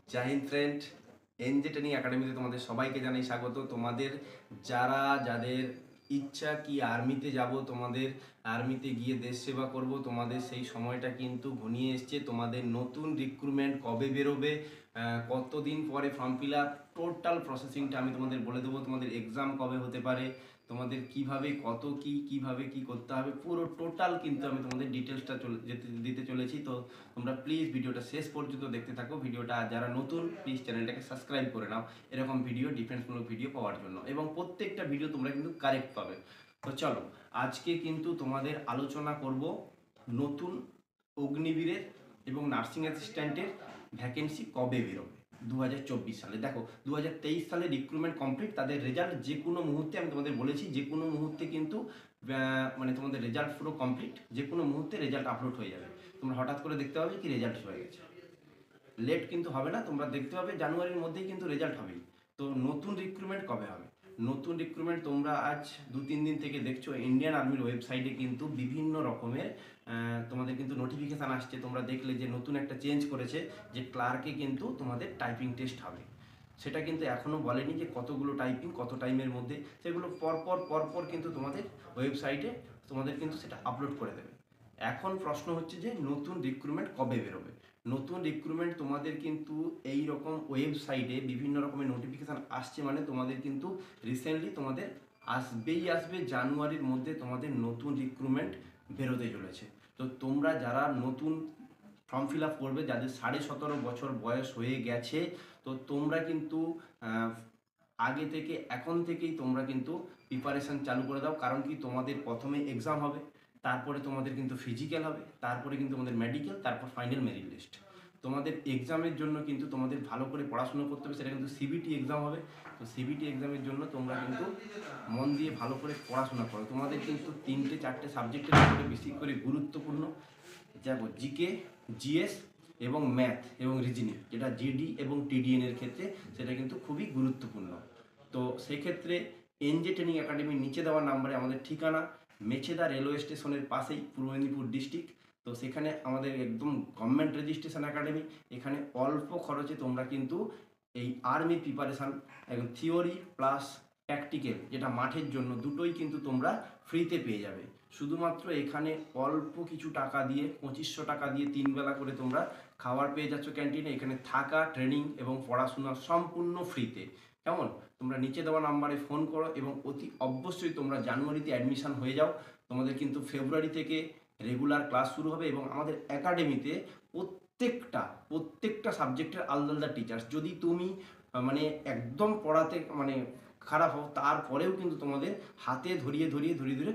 জয় Hind friend, NJ training একাডেমিতে তোমাদের সবাইকে জানাই স্বাগত। তোমাদের যাদের ইচ্ছা কি আর্মিতে যাব, তোমাদের আর্মিতে গিয়ে দেশ সেবা করব, তোমাদের সেই সময়টা কিন্তু ঘনিয়ে এসছে। তোমাদের নতুন রিক্রুটমেন্ট কবে বেরোবে, কতদিন পরে ফর্ম ফিল আপ, টোটাল প্রসেসিংটা আমি তোমাদের বলে দেবো। তোমাদের এক্সাম কবে হতে পারে, তোমাদের কিভাবে কিভাবে কি করতে হবে, পুরো টোটাল কিন্তু আমি তোমাদের ডিটেলসটা দিতে চলেছি। তো তোমরা প্লিজ ভিডিওটা শেষ পর্যন্ত দেখতে থাকো। ভিডিওটা যারা নতুন প্লিজ চ্যানেলটাকে সাবস্ক্রাইব করে নাও এরকম ভিডিও, ডিফেন্সমূলক ভিডিও পাওয়ার জন্য, এবং প্রত্যেকটা ভিডিও তোমরা কিন্তু কারেক্ট পাবে। তো চলো, আজকে কিন্তু তোমাদের আলোচনা করব নতুন অগ্নিবীরের এবং নার্সিং অ্যাসিস্ট্যান্টের ভ্যাকেন্সি কবে বেরোবে 2024 সালে। দেখো, 2023 সালে রিক্রুটমেন্ট কমপ্লিট, তাদের রেজাল্ট যে কোনো মুহূর্তে, আমি তোমাদের বলেছি যে কোনো মুহূর্তে কিন্তু মানে তোমাদের রেজাল্ট পুরো কমপ্লিট, যে কোনো মুহূর্তে রেজাল্ট আপলোড হয়ে যাবে। তোমরা হঠাৎ করে দেখতে পাবে কি রেজাল্ট হয়ে গেছে, লেট কিন্তু হবে না। তোমরা দেখতে পাবে জানুয়ারির মধ্যেই কিন্তু রেজাল্ট হবেই। তো নতুন রিক্রুটমেন্ট কবে হবে? নতুন রিক্রুটমেন্ট তোমরা আজ 2-3 দিন থেকে দেখছো ইন্ডিয়ান আর্মির ওয়েবসাইটে কিন্তু বিভিন্ন রকমের তোমাদের কিন্তু নোটিফিকেশান আসছে। তোমরা দেখলে যে নতুন একটা চেঞ্জ করেছে, যে ক্লার্কে কিন্তু তোমাদের টাইপিং টেস্ট হবে। সেটা কিন্তু এখনও বলেনি যে কতগুলো টাইপিং কত টাইমের মধ্যে, সেগুলো পরপর কিন্তু তোমাদের ওয়েবসাইটে তোমাদের কিন্তু সেটা আপলোড করে দেবে। এখন প্রশ্ন হচ্ছে যে নতুন রিক্রুটমেন্ট কবে বেরোবে। নতুন রিক্রুটমেন্ট তোমাদের কিন্তু এই রকম ওয়েবসাইটে বিভিন্ন রকমের নোটিফিকেশান আসছে, মানে তোমাদের কিন্তু রিসেন্টলি তোমাদের আসবে জানুয়ারির মধ্যে তোমাদের নতুন রিক্রুটমেন্ট বেরোতে চলেছে। তো তোমরা যারা নতুন ফর্ম ফিল আপ করবে, যাদের 17.5 বছর বয়স হয়ে গেছে, তো তোমরা কিন্তু আগে থেকে এখন থেকেই তোমরা কিন্তু প্রিপারেশান চালু করে দাও। কারণ কি, তোমাদের প্রথমে এক্সাম হবে, তারপরে তোমাদের কিন্তু ফিজিক্যাল হবে, তারপরে কিন্তু তোমাদের মেডিকেল, তারপর ফাইনাল মেরিট লিস্ট। তোমাদের এক্সামের জন্য কিন্তু তোমাদের ভালো করে পড়াশোনা করতে হবে, সেটা কিন্তু সিবিটি এক্সাম হবে। তো সিবিটি এক্সামের জন্য তোমরা কিন্তু মন দিয়ে ভালো করে পড়াশোনা করো। তোমাদের কিন্তু 3-4টে সাবজেক্টের উপরে বেশি করে গুরুত্বপূর্ণ, যেমন জিকে, জিএস এবং ম্যাথ এবং রিজনিং, যেটা জিডি এবং টিডিএন এর ক্ষেত্রে সেটা কিন্তু খুবই গুরুত্বপূর্ণ। তো সেক্ষেত্রে এনজে ট্রেনিং একাডেমির নিচে দেওয়া নাম্বারে আমাদের ঠিকানা মেছেদা রেলওয়ে স্টেশনের পাশেই, পূর্ব মেদিনীপুর ডিস্ট্রিক্ট। তো সেখানে আমাদের একদম গভর্নমেন্ট রেজিস্ট্রেশন একাডেমি। এখানে অল্প খরচে তোমরা কিন্তু এই আর্মি প্রিপারেশান, একদম থিওরি প্লাস প্র্যাকটিক্যাল, যেটা মাঠের জন্য, দুটোই কিন্তু তোমরা ফ্রিতে পেয়ে যাবে। শুধুমাত্র এখানে অল্প কিছু টাকা দিয়ে, 2500 টাকা দিয়ে 3 বেলা করে তোমরা খাবার পেয়ে যাচ্ছ ক্যান্টিনে। এখানে থাকা, ট্রেনিং এবং পড়াশোনা সম্পূর্ণ ফ্রিতে। কেমন? তোমরা নিচে দেওয়া নাম্বারে ফোন করো এবং অতি অবশ্যই তোমরা জানুয়ারিতে অ্যাডমিশান হয়ে যাও। তোমাদের কিন্তু ফেব্রুয়ারি থেকে রেগুলার ক্লাস শুরু হবে, এবং আমাদের একাডেমিতে প্রত্যেকটা সাবজেক্টের আলাদা আলাদা টিচার্স। যদি তুমি মানে একদম পড়াতে মানে খারাপ হও, তারপরেও কিন্তু তোমাদের হাতে ধরিয়ে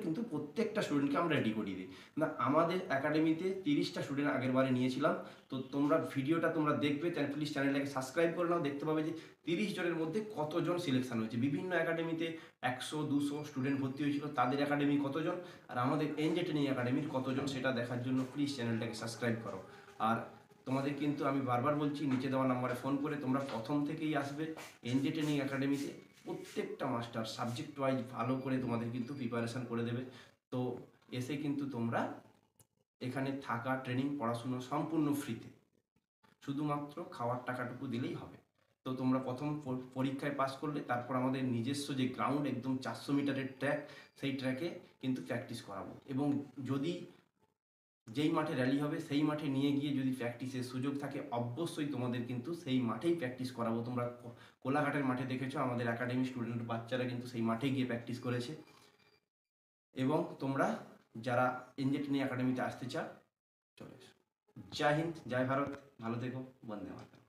কিন্তু প্রত্যেকটা স্টুডেন্টকে আমরা রেডি করিয়ে দিই। না, আমাদের একাডেমিতে 30টা স্টুডেন্ট আগের বারে নিয়েছিলাম। তো তোমরা ভিডিওটা তোমরা দেখবে, প্লিজ চ্যানেলটাকে সাবস্ক্রাইব করে নাও। দেখতে পাবে যে 30 জনের মধ্যে কতজন সিলেকশন হয়েছে। বিভিন্ন একাডেমিতে 100-200 স্টুডেন্ট ভর্তি হয়েছিল, তাদের একাডেমি কতজন, আর আমাদের এনজে ট্রেনিং একাডেমির কতজন, সেটা দেখার জন্য প্লিজ চ্যানেলটাকে সাবস্ক্রাইব করো। আর তোমাদের কিন্তু আমি বারবার বলছি, নিচে দেওয়া নাম্বারে ফোন করে তোমরা প্রথম থেকেই আসবে এনজে ট্রেনিং একাডেমিতে। প্রত্যেকটা মাস্টার সাবজেক্ট ওয়াইজ ভালো করে তোমাদের কিন্তু প্রিপারেশান করে দেবে। তো এসে কিন্তু তোমরা এখানে থাকা, ট্রেনিং, পড়াশুনো সম্পূর্ণ ফ্রিতে, শুধুমাত্র খাওয়ার টাকাটুকু দিলেই হবে। তো তোমরা প্রথম পরীক্ষায় পাস করলে তারপর আমাদের নিজস্ব যে গ্রাউন্ড, একদম 400 মিটারের ট্র্যাক, সেই ট্র্যাকে কিন্তু প্র্যাকটিস করাবো। এবং যদি যেই মাঠে র্যালি হবে সেই মাঠে নিয়ে গিয়ে যদি প্র্যাকটিসের সুযোগ থাকে, অবশ্যই তোমাদের কিন্তু সেই মাঠেই প্র্যাকটিস করাবো। তোমরা কোলাঘাটের মাঠে দেখেছো, আমাদের একাডেমি স্টুডেন্ট বাচ্চারা কিন্তু সেই মাঠে গিয়ে প্র্যাকটিস করেছে। এবং তোমরা যারা এনজে ট্রেনিং একাডেমিতে আসতে চাও, চলে এসো। জয় হিন্দ, জয় ভারত, ভালো থেকো, বন্দে মাতরম।